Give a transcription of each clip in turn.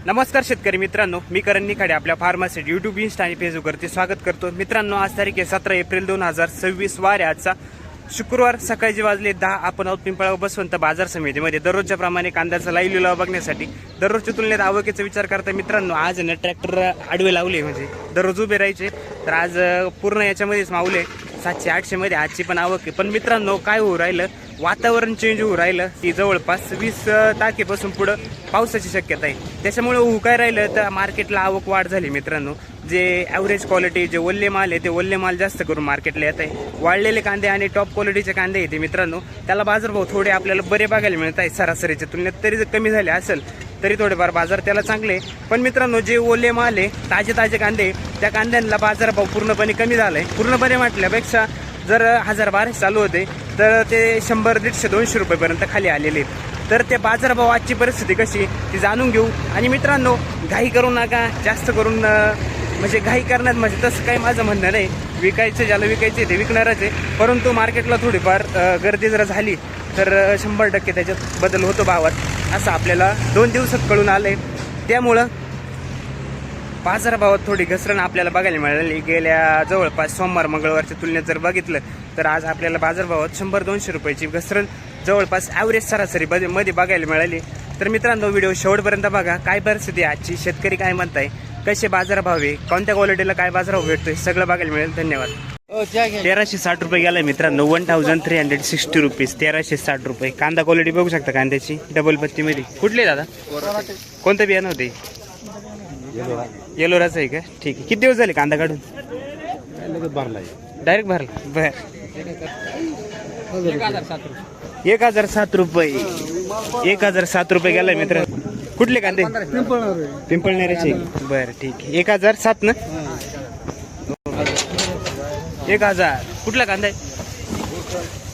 नमस्कार शेतकरी मित्रांनो, मी करण निखाडे आपल्या फार्मासिटी यूट्यूब, इंस्टा आणि फेसबुकवरती स्वागत करतो. मित्रांनो, आज तारीख आहे 17 एप्रिल 2026 वार आहे आजचा शुक्रवार. सकाळचे वाजले 10. आपण आहोत पिंपळगाव बसवंत बाजार समितीमध्ये दररोजच्या प्रमाणे कांद्याचा लाईव्ह लिलाव बघण्यासाठी. दररोजच्या तुलनेत आवकेचा विचार करता मित्रांनो, आज ना ट्रॅक्टर आडवे लावले, म्हणजे दररोज उभे राहायचे. तर आज पूर्ण याच्यामध्येच मावले 700-800 मध्ये आजची पण आवक आहे. पण मित्रांनो, काय होऊ राहिलं, वातावरण चेंज होऊ राहिलं की जवळपास 20 तारखेपासून पुढं पावसाची शक्यता आहे. त्याच्यामुळे होऊ काय राहिलं तर मार्केटला आवक वाढ झाली मित्रांनो. जे ॲव्हरेज क्वालिटी जे ओल्ले माल आहे ते ओल्ले माल जास्त करून मार्केटला येत आहे. वाळलेले कांदे आणि टॉप क्वालिटीचे कांदे येते मित्रांनो, त्याला बाजारभाव थोडे आपल्याला बरे बघायला मिळत आहे. सरासरीच्या तुलनेत तरी कमी झाले असेल तरी थोडेफार बाजार त्याला चांगले. पण मित्रांनो, जे ओले माल आहे ताजे कांदे, त्या कांद्यांना बाजारभाव पूर्णपणे कमी झाला आहे. पूर्णपणे म्हटल्यापेक्षा जर 1000-1200 चालू होते तर ते 100, 150, 200 रुपयेपर्यंत खाली आलेले. तर ते बाजारभाव आजची परिस्थिती कशी ती जाणून घेऊ. आणि मित्रांनो, घाई करू नका, जास्त करून म्हणजे घाई करण्यात म्हणजे तसं काही माझं म्हणणं नाही. विकायचं ज्याला विकायचे ते विकणारच आहे. परंतु मार्केटला थोडीफार गर्दी जर झाली तर 100% त्याच्यात बदल होतो भावात, असं आपल्याला 2 दिवसात कळून आलं आहे. त्यामुळं बाजारभावात थोडी घसरण आपल्याला बघायला मिळाली. गेल्या जवळपास सोमवार मंगळवारच्या तुलनेत जर बघितलं तर आज आपल्याला बाजारभावात 100-200 रुपयाची घसरण जवळपास ॲव्हरेज सरासरी मध्ये बघायला मिळाली. तर मित्रांनो, व्हिडिओ शेवटपर्यंत बघा. काय परिस्थिती आहे आजची, शेतकरी काय म्हणताय, कसे बाजारभाव आहे, कोणत्या क्वालिटीला काय बाजारभाव भेटतोय, सगळं बघायला मिळेल. धन्यवाद. 1360 रुपये गेलाय मित्रांनो, 1360 रुपीज, 1360 रुपये. कांदा क्वालिटी बघू शकता कांद्याची, डबल पत्तीमध्ये. कुठले दादा, कोणतं बियाणं होते? येलोराच आहे का? ठीक आहे. किती दिवस झाले कांदा काढून? डायरेक्ट भरला. बर, 1007 रुपये, 1007 रुपये गेलाय मित्र. कुठले कांदे? पिंपळनेरचे. बरं, ठीक आहे. 1007 ना? 1000. कुठला कांदा आहे?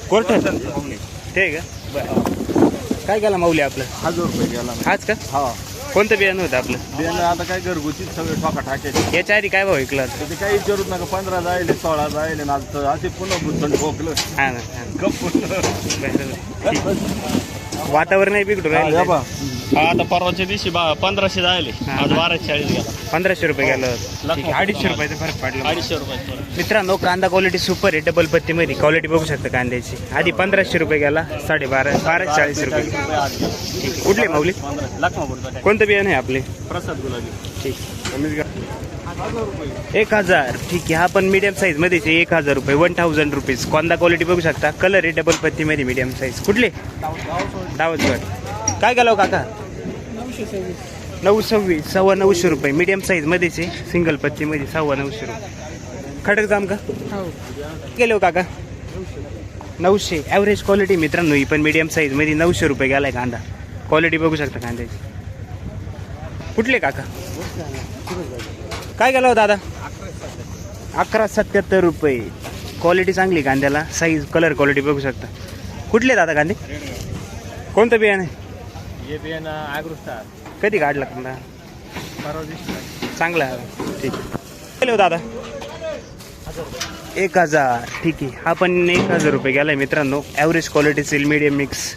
कोर्ट ते आहे का? बरं. काय गेला माऊली आपलं? 1000 रुपये गेला. हाच का? हा. कोणतं बियाणं होतं आपलं? बियाणं आता काय घरगुती सगळे ठोका टाकायचे. याच्या आधी काय भाव ऐकलं? ते काही विचारूच नका. 15 जायले, 16 जायले ना, असे पुन्हा बुद्धंड ठोकलं. हा ना. वातावरण बिघडून राहिलं. आता परवाच्या दिवशी 1500 जायले, आज 1240 गेला. 1500 रुपये गेलं. 250 रुपयाचा फरक पडला. 250 रुपये. मित्रांनो, कांदा क्वालिटी सुपर आहे. डबल पत्तीमध्ये क्वालिटी बघू शकता कांद्याची. आधी 1500 रुपये गेला, 1240 रुपये. ठीक आहे. कुठले माऊली? कोणतं बियाणं आहे आपले? प्रसाद गुलाबी. ठीक. 1000. ठीक आहे. हा पण मीडियम साईज मध्ये 1000 रुपये, 1000 रुपीज. कांदा क्वालिटी बघू शकता. कलर आहे डबल पत्तीमध्ये, मीडियम साईज. कुठले? दावतगड. काय गेलो काका? 926, 900 रुपये. मीडियम साईज मध्येच आहे, सिंगल पत्तीमध्ये 900 रुपये. खडक जाम का गेलो काका? 900. ॲव्हरेज क्वालिटी मित्रांनो, ही पण मीडियम साईज मध्ये 900 रुपये गेलाय कांदा. क्वालिटी बघू शकता कांद्याची. कुठले काका? काय गेला हो दादा? 1177 रुपये. क्वालिटी चांगली कांद्याला, साईज कलर क्वालिटी बघू शकता. कुठले दादा कांदे? कोणतं बियाणं आहे? हे बियाणं ॲग्रोस्टार. कधी काढला कांदा? परवा दिवशी. चांगला आहे. ठीक आहे. हो दादा? 1000. ठीक आहे. हा पण 1000 रुपये गेलाय मित्रांनो. Average quality seal, medium mix.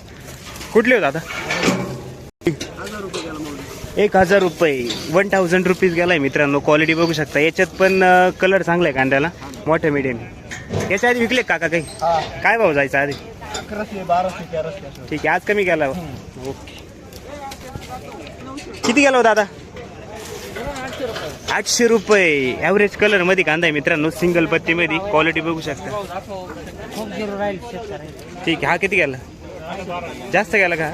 कुठले हो दादा? 1000 रुपये, 1000 रुपीज गेलाय मित्रांनो. क्वालिटी बघू शकता. याच्यात पण कलर चांगला आहे कांद्याला, मोठ्या मीडियम. याच्या आधी विकले काका काही? काय भाव जायचा आधी? 1100, 1200, 1300. ठीक आहे. आज कमी गेला. ओके. किती गेला हो दादा? 800 रुपये. ॲव्हरेज कलर मध्ये कांदा आहे मित्रांनो, सिंगल पत्ती मध्ये. क्वालिटी बघू शकता. ठीक आहे. हा किती गेला? जास्त गेला का?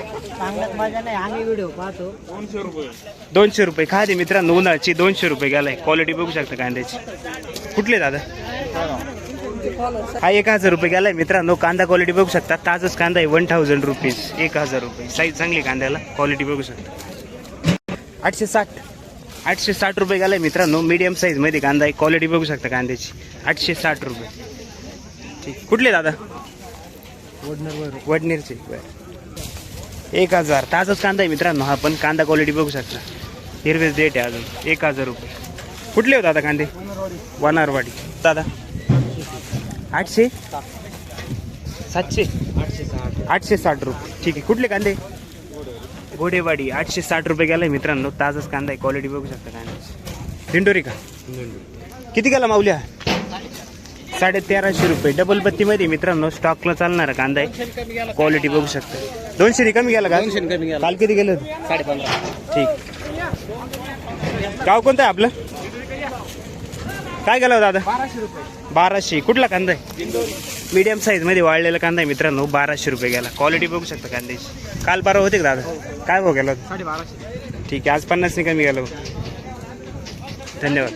200 रुपये. खादी मित्रांनो, उन्हाळ्याची 200 रुपये गेलाय. क्वालिटी बघू शकता कांद्याची. कुठले दादा? हा 1000 रुपये गेलाय मित्रांनो. कांदा क्वालिटी बघू शकता. ताजच कांदा आहे. 1000 रुपीज, 1000 रुपये. साईज चांगली कांद्याला, क्वालिटी बघू शकता. 860 रुपये गेलाय मित्रांनो. मीडियम साईज मध्ये कांदा आहे. क्वालिटी बघू शकता कांद्याची. 860 रुपये. ठीक. कुठले दादा? वडनेरचे. 1000. ताजच कांदा आहे मित्रांनो. हा पण कांदा क्वालिटी बघू शकता. हिरवेच डेट आहे अजून. 1000 रुपये. कुठले हो दादा कांदे? वनारवाडी. दादा 800, 700, 860 रुपये. ठीक आहे. कुठले कांदे? घोडेवाडी 860 रुपये गेलाय मित्रांनो. ताजाच कांदा आहे, क्वालिटी बघू शकता कांद्याची. दिंडोरी का किती गेला माऊल्या? 1350 रुपये. डबल बत्तीमध्ये मित्रांनो स्टॉकला चालणारा कांदा आहे, क्वालिटी बघू शकता. 200 कमी गेला का? 200 कमी गेला. काल किती गेलं? 15.5. ठीक. गाव कोणतं आहे आपलं? काय गेला दादा? 1200. कुठला कांदा आहे? मीडियम साईज मध्ये वाळलेला कांदा आहे मित्रांनो. 1200 रुपये गेला. क्वालिटी बघू शकता कांद्याची. काल परवा होते का दादा? काय भाव गेला? 1250. ठीक आहे, आज 50 कमी गेलो. धन्यवाद.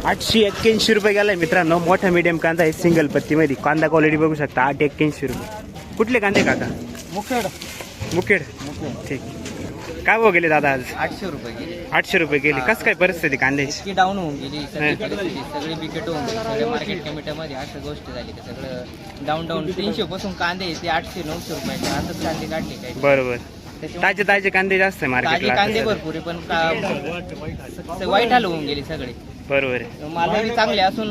881 रुपये गेलाय मित्रांनो. मोठा मीडियम कांदा आहे, सिंगल पत्तीमध्ये. कांदा क्वालिटी बघू शकता. 881 रुपये. कुठले कांदे काका? मुखेड. ठीक. काय भाव गेले दादा आज? 800 रुपये गेले. 800 रुपये गेले. कसं काय परिस्थिती कांद्याची? इतकी डाऊन होऊन गेली सगळी परिस्थिती, सगळी बिकट होऊन गेली. सगळ्या मार्केट कमिट्यामध्ये अशा गोष्टी झाली की सगळं डाऊन 300 पासून कांदे ते 800-900 रुपये आताच कांदे काढले काय. बरोबर. ताजे कांदे जास्त आहे ताजे मार्केटला. कांदे भरपूर आहे पण वाईट हाल होऊन गेली सगळे. बरोबर आहे. मालही चांगले असून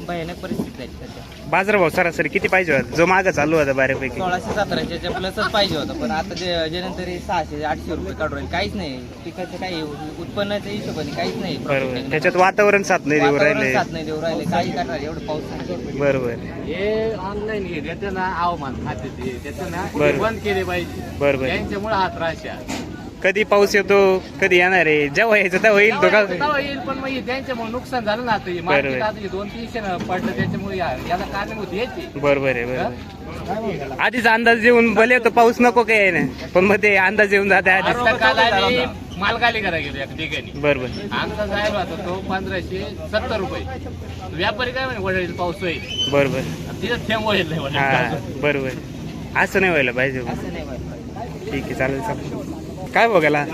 भयानक परिस्थिती झाली सध्या. बाजारभाव सरासरी किती पाहिजे होता? जो मागं चालू होता बऱ्यापैकी 1600-1700 प्लसच पाहिजे होतं, पण आता जे 600-800 रुपये काढून राहिले. काहीच नाही पिकाचं, काही उत्पन्नाच्या हिशोबाने काहीच नाही. बरोबर. त्याच्यात वातावरण साथ नाही देऊ वातावरण राहिले. साथ नाही देऊ राहिले. काही करणार एवढं पाऊस नाही. बरोबर. हे ऑनलाईन हे देतं ना हवामान खाते ते त्याचं ना बरं. ते बंद केले पाहिजे. बरोबर. यांच्यामुळे हा त्रास आहे. कधी पाऊस येतो, कधी येणार आहे. जेव्हा यायचं तेव्हा येईल तो का? तेव्हा येईल पण मग हे त्यांच्यामुळे नुकसान झालं ना. आता हे मार्केट आता हे 200-300 पडलं त्याच्यामुळे याला कारणीभूत यायची. बरोबर आहे. बरोबर. आधीच अंदाज येऊन भले तो पाऊस नको काय ना, पण मग ते अंदाज येऊन जाते आधीच. आता काल आम्ही मालगाली करा गेलो एका ठिकाणी. बरोबर. आमचा जायला होता तो 1570 रुपये. व्यापारी काय म्हणे वडील पाऊस होईल, बरोबर. तिथं थेंब होईल नाही वडील. हा बरोबर. असं नाही व्हायला पाहिजे. असं नाही व्हायला. ठीक आहे, चालेल चालेल. काय बघायला?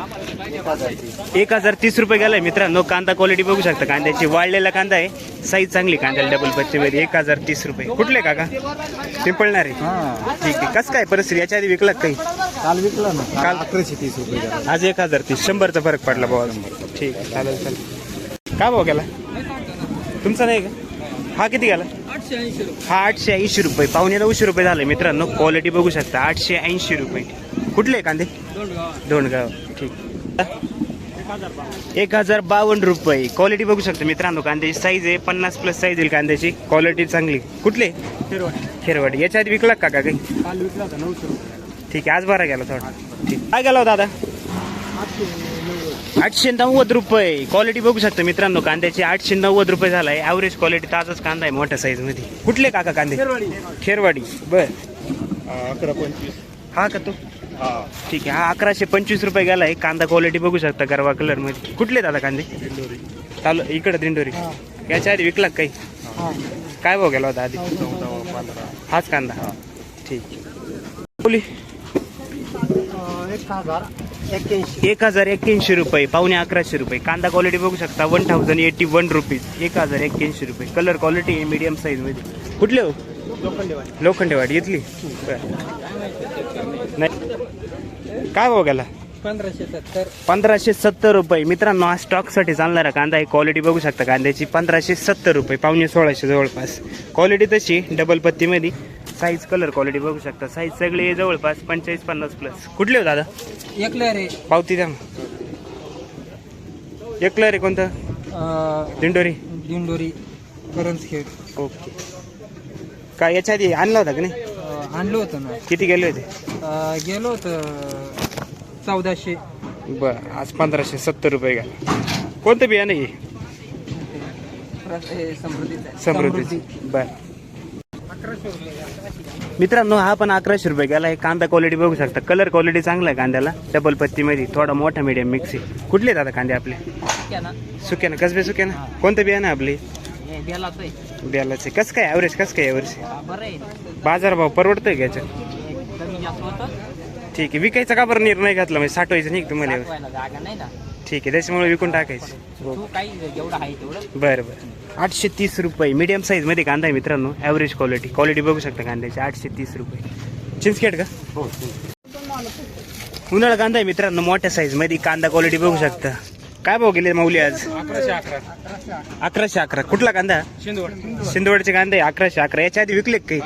1030 रुपये गेलाय मित्रांनो. कांदा क्वालिटी बघू शकता कांद्याची. वाळलेला कांदा आहे, साईज चांगली कांद्याला. डबल पत्तीमध्ये 1030 रुपये. कुठले काका? पिंपळणारे. ठीक आहे. कसं काय परिस्थिती? याच्या आधी विकला काही? काल विकला ना. काल 1130 रुपये. आज 1030. 100चा फरक पडला भावा. ठीक आहे, चालेल चालेल. काय भाव गेला तुमचा? नाही का? हा किती गेला? 880 रुपये. हा 880 रुपये. 950 रुपये झाले मित्रांनो. क्वालिटी बघू शकता. 880 रुपये. कुठले कांदे? दोंडगाव. ठीक. 1052 रुपये. क्वालिटी बघू शकता मित्रांनो. कांद्याची साईज आहे 50+ साईज येईल कांद्याची. क्वालिटी चांगली. कुठले? खेरवाडी. याच्या आधी विकला का काही? काल विकला होता 900 रुपये. ठीक आहे, आज बरा गेला थोडा. ठीक. काय गेला होता दादा? 890 रुपये. क्वालिटी बघू शकता मित्रांनो कांद्याची. 890 रुपये झालाय. Average quality. ताजाच कांदा आहे मोठ्या साईज मध्ये. कुठले काका कांदे? खेरवाडी. बर. 1125. हा का तो? ठीक आहे. हा 1125 रुपये गेलाय. कांदा क्वालिटी बघू शकता गरवा कलर मध्ये. कुठले दादा कांदे? चालू इकडे दिंडोरी. याच्या आधी विकला काही? काय भाव गेला होता आधी? 14-15. हाच कांदा. ठीक. बोली. 1081 रुपये. 1150 रुपये. कांदा क्वालिटी बघू शकता. 1081 रुपीज. 1081 रुपये. कलर क्वालिटी आहे मीडियम साईज मध्ये. कुठले हो? लोखंडेवाडी इथली. नाही. काय भाव गेला? 1570. 1570 रुपये. मित्रांनो हा स्टॉक साठी चालणारा कांदा आहे. क्वालिटी बघू शकता कांद्याची. 1570 रुपये. 1500 जवळपास. क्वालिटी तशी डबल पत्तीमध्ये. साईज कलर क्वालिटी बघू शकता. साईज सगळे जवळपास 45-50+. कुठले हो दादा? एकला रे. पावती द्या. एकलं रे कोणतं? दिंडोरी. दिंडोरी करंजखेड. ओके. काय याच्या आधी आणला होता का नाही? आणलं होतं ना. किती गेले होते? गेलो होतं 1400. बरं. आज 1570 रुपये गेला. कोणतं बियाणं आहे? समृद्धीची. बरं. मित्रांनो हा पण 1100 रुपये गेला आहे. कांदा क्वालिटी बघू शकता. कलर क्वालिटी चांगला आहे कांद्याला. डबल पत्तीमध्ये. थोडा मोठा मीडियम मिक्स आहे. कुठले दादा कांदे आपले? सुक्याना. कसबे सुक्याना. कोणतं बियाणं आहे आपले? बेलाचे. कसं काय ॲव्हरेज? कसं काय यावर्षी बाजारभाव परवडतोय का याच्यात? ठीक आहे. विकायचा का बरं निर्णय घातला? म्हणजे साठवायचं नाही तुम्हाला यावर्षी? ठीक आहे, त्याच्यामुळे विकून टाकायचं. बरं बरं. 830 रुपये. मीडियम साईज मध्ये कांदा आहे मित्रांनो. ॲव्हरेज क्वालिटी बघू शकता कांद्याची. 830 रुपये. चिंचखेड का? उन्हाळा कांदा आहे मित्रांनो. मोठ्या साईज मध्ये कांदा क्वालिटी बघू शकता. काय भाव गेले माऊली आज? 1111. कुठला कांदा? शिंदवडचे कांदे 1111. याच्या आधी विकले काही?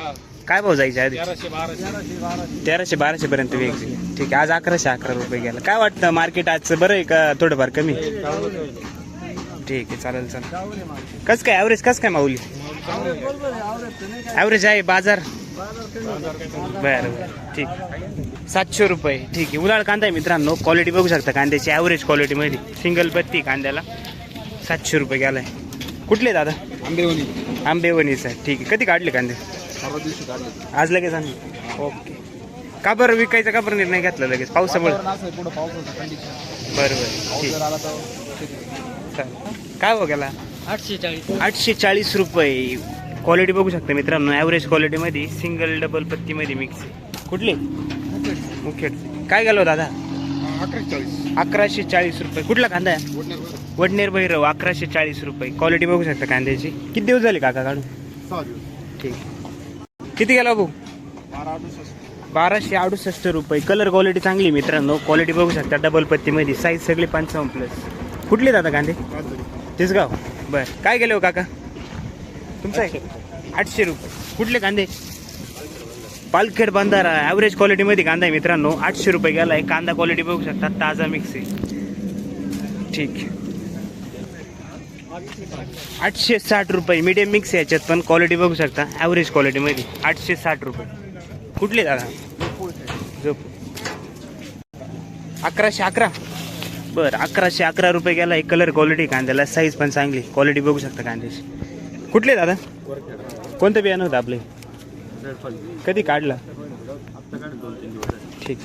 काय भाव जायचे आधी 1300-1200 1300-1200 पर्यंत वेगळी. ठीक आहे, आज 1111 रुपये गेला. काय वाटतं मार्केट आजचं बरं आहे का थोडंफार कमी? ठीक आहे, चालेल चालेल. कसं काय ॲव्हरेज कसं काय माऊली? ॲव्हरेज आहे बाजार. बरं बरं ठीक. 700 रुपये. ठीक आहे, उन्हाळ कांदा आहे मित्रांनो. क्वालिटी बघू शकता कांद्याची, ॲव्हरेज क्वालिटीमध्ये सिंगल पत्ती कांद्याला 700 रुपये गेलाय. कुठले दादा? आंबेवणीचा आहे. ठीक आहे, कधी काढले कांदे? आज लगेच आणले. ओके. का बरं विकायचा, का बरं निर्णय घेतला लगेच? पावसामुळे? बरं बरं ठीक. चालेल. काय हो गेला? 840 रुपये. क्वालिटी बघू शकता मित्रांनो, ॲव्हरेज क्वालिटीमध्ये सिंगल डबल पत्तीमध्ये मिक्स. कुठली? मुखेड. काय गेलो दादा? 1140 रुपये. कुठला कांदा आहे? वडनेर भैरव. 1140 रुपये. क्वालिटी बघू शकता कांद्याची. किती दिवस झाले काका काढून? ठीक. किती गेला भाऊ? 1268 रुपये. कलर क्वालिटी चांगली मित्रांनो. क्वालिटी बघू शकता डबल पत्तीमध्ये. साईज सगळी 55+. कुठले दादा कांदे? तिसगाव. बरं. काय गेले हो काका? तुमचं आहे? 800 रुपये. कुठले कांदे? पालखेड बांधारा. ॲव्हरेज क्वालिटीमध्ये कांदा आहे मित्रांनो. 800 रुपये गेला आहे. कांदा क्वालिटी बघू शकता, ताजा मिक्स आहे. ठीक. 860 रुपये. मीडियम मिक्स आहे याच्यात, पण क्वालिटी बघू शकता ॲव्हरेज क्वालिटीमध्ये. 860 रुपये. कुठले दादा? झोप. 1111. बरं, 1111 रुपये गेला आहे. कलर क्वालिटी कांद्याला, साईज पण चांगली. क्वालिटी बघू शकता कांद्याची. कुठले दादा? कोणतं बियाणं होतं आपले? कधी काढला? ठीक.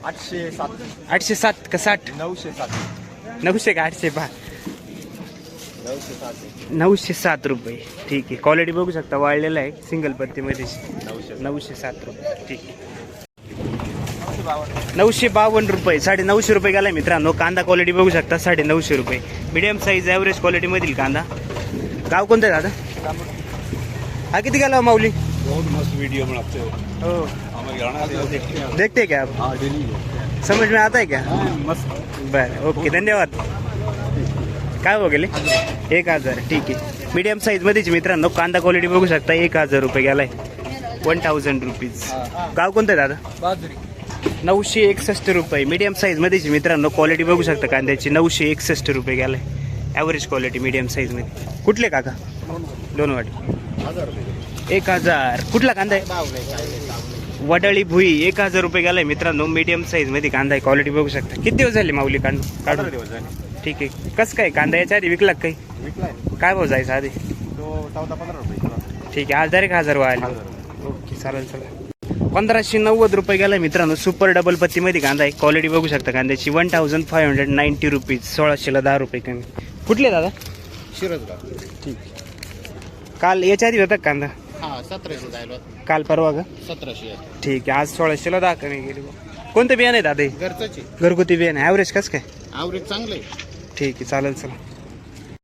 807 का 60? 900 का 800? 907 रुपये. ठीक आहे, क्वालिटी बघू शकता, वाळलेला आहे सिंगल पत्तीमध्ये. 907 रुपये. ठीक आहे. 952 रुपये. 950 रुपये गेला मित्रांनो. कांदा क्वालिटी बघू शकता, 950 रुपये. मीडियम साईज ॲव्हरेज क्वालिटीमधील कांदा. गाव कोणतं आहे दादा? हा किती गेला माऊली? वीडियो बनाते हो. हो, देखते क्या आप? समझ में आता है क्या? बरं, ओके, धन्यवाद. काय हो गेले? 1000. ठीक आहे, मीडियम साईजमध्येच मित्रांनो. कांदा क्वालिटी बघू शकता, 1000 रुपये गेलाय. 1000 रुपीज. गाव कोणतं आहे दादा? 961 रुपये. मीडियम साईजमध्येच मित्रांनो. क्वालिटी बघू शकता कांद्याची. 961 रुपये गेलाय. ॲव्हरेज क्वालिटी मीडियम साईजमध्ये. कुठले काका? दोनवाडी. 1000. कुठला कांदा आहे? वडाळी भुई. 1000 रुपये गेलाय मित्रांनो. मीडियम साईजमध्ये कांदा आहे. क्वालिटी बघू शकता. किती दिवस झाले माऊली काढून? ठीक आहे. कसं काय कांदा याच्या आधी विकला काही? काय भाव जायचा आधी? 14-15 रुपये. ठीक आहे, आज डायरेक्ट 1000 व्हायला. ओके, चालेल चालेल. 1590 रुपये गेला मित्रांनो. सुपर डबल पत्तीमध्ये कांदा आहे. क्वालिटी बघू शकता कांद्याची. 1590 रुपीज. 1600ला 10 रुपये कमी. कुठले दादा? शिरसगाव. ठीक. काल याच्या आधी होता कांदा? 1700 जायला. काल परवा का? 1700. ठीक आहे, आज 1600ला 10 कमी गेली. कोणतं बियाणं आहे दादा? घरचं घरगुती बियाणं. ॲव्हरेज कसं काय? ॲव्हरेज चांगलं आहे. ठीक आहे, चालेल चला.